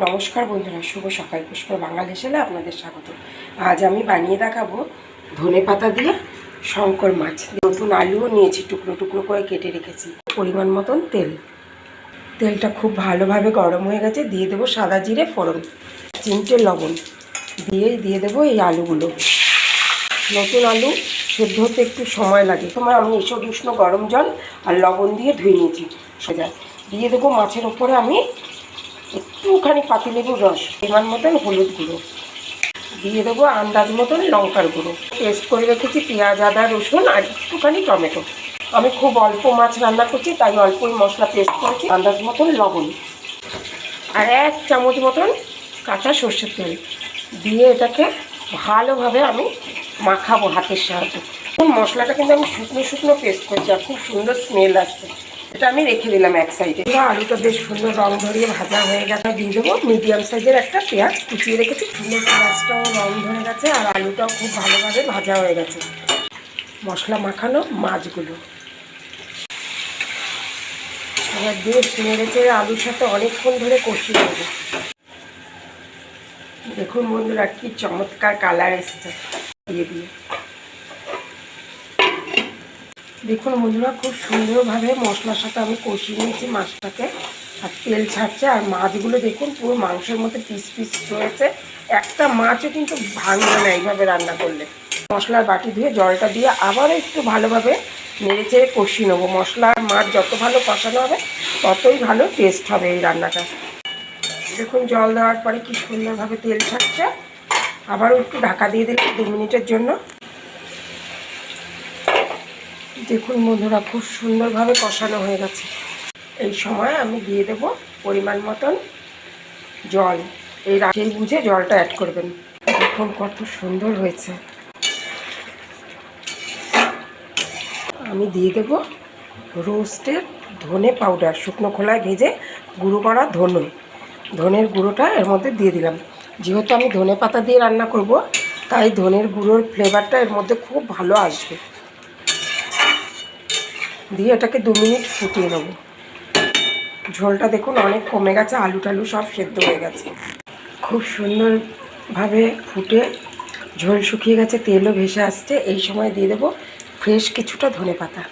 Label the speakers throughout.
Speaker 1: নমস্কার বন্ধুরা, শুভ সকাল। পুষ্প বাঙাল হেসেলে আপনাদের স্বাগত। আজ আমি বানিয়ে দেখাবো ধনেপাতা দিয়ে শঙ্কর মাছ। নতুন আলুও নিয়েছি, টুকরো টুকরো করে কেটে রেখেছি। পরিমাণ মতন তেলটা খুব ভালোভাবে গরম হয়ে গেছে। দিয়ে দেবো সাদা জিরে ফোড়ন, চিমটে লবণ দিয়ে দেবো এই আলুগুলো। নতুন আলু সেদ্ধ হতে একটু সময় লাগে। তোমার আমি এসব উষ্ণ গরম জল আর লবণ দিয়ে ধুয়ে নিয়েছি সোজা। দিয়ে দেবো মাছের ওপরে আমি একটুখানি পাতিলেবুর রস, পরিমাণ মতন হলুদ গুঁড়ো, দিয়ে দেবো আন্দাজ মতন লঙ্কার গুঁড়ো। পেস্ট করে রেখেছি পেঁয়াজ, আদা, রসুন আর একটুখানি টমেটো। আমি খুব অল্প মাছ রান্না করছি, তাই অল্পই মশলা পেস্ট করেছি। আন্দাজ মতন লবণ আর 1 চামচ মতন কাঁচা সর্ষের তেল দিয়ে এটাকে ভালোভাবে আমি মাখাবো হাতের সাহায্যে। মশলাটা কিন্তু আমি শুকনো শুকনো পেস্ট করেছি আর খুব সুন্দর স্মেল আসছে। এটা আমি রেখে দিলাম এক সাইডে। আলুটা বেশ সুন্দর রং ধরিয়ে ভাজা হয়ে গেছে। দিয়ে দেবো মিডিয়াম সাইজের একটা পেঁয়াজ কুচিয়ে রেখেছি। সুন্দর পেঁয়াজটাও রং ধরে গেছে আর আলুটাও খুব ভালোভাবে ভাজা হয়ে গেছে। মশলা মাখানো মাছগুলো এবার বেশ নেড়েছে আলুর সাথে অনেকক্ষণ ধরে কষিয়ে নেবো। দেখুন বন্ধুরা কি চমৎকার কালার এসছে। দিয়ে দেখুন বন্ধুরা খুব সুন্দরভাবে মশলার সাথে আমি কষিয়ে নিয়েছি মাছটাকে। আর তেল ছাড়ছে আর মাছগুলো দেখুন পুরো মাংসের মধ্যে পিস পিস রয়েছে। একটা মাছও কিন্তু ভাঙবে না এইভাবে রান্না করলে। মশলার বাটি ধুয়ে জলটা দিয়ে আবারও একটু ভালোভাবে নেড়ে চেড়ে কষিয়ে নেবো। মশলা আর মাছ যত ভালো কষানো হবে ততই ভালো টেস্ট হবে এই রান্নাটা। দেখুন জল দেওয়ার পরে কি সুন্দরভাবে তেল ছাড়ছে। আবারও একটু ঢাকা দিয়ে দিলাম 2 মিনিটের জন্য। দেখুন বন্ধুরা খুব সুন্দরভাবে কষানো হয়ে গেছে। এই সময় আমি দিয়ে দেব পরিমাণ মতন জল। সেই বুঝে জলটা অ্যাড করবেন। দেখুন কত সুন্দর হয়েছে। আমি দিয়ে দেব রোস্টেড ধনে পাউডার, শুকনো খোলায় ভেজে গুঁড়ো করা ধনের গুঁড়োটা এর মধ্যে দিয়ে দিলাম। যেহেতু আমি ধনে পাতা দিয়ে রান্না করব, তাই ধনের গুঁড়োর ফ্লেভারটা এর মধ্যে খুব ভালো আসবে। দিয়ে এটাকে 2 মিনিট ফুটিয়ে নেব। ঝোলটা দেখুন অনেক কমে গেছে, আলু টালু সব সেদ্ধ হয়ে গেছে। খুব সুন্দরভাবে ফুটে ঝোল শুকিয়ে গেছে, তেলও ভেসে আসছে। এই সময় দিয়ে দেবো ফ্রেশ কিছুটা ধনেপাতা।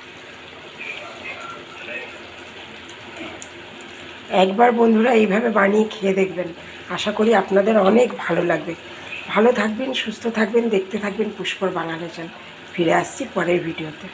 Speaker 1: একবার বন্ধুরা এইভাবে বানিয়ে খেয়ে দেখবেন, আশা করি আপনাদের অনেক ভালো লাগবে। ভালো থাকবেন, সুস্থ থাকবেন, দেখতে থাকবেন পুষ্পর বাঙাল হেসেল। ফিরে আসছি পরের ভিডিওতে।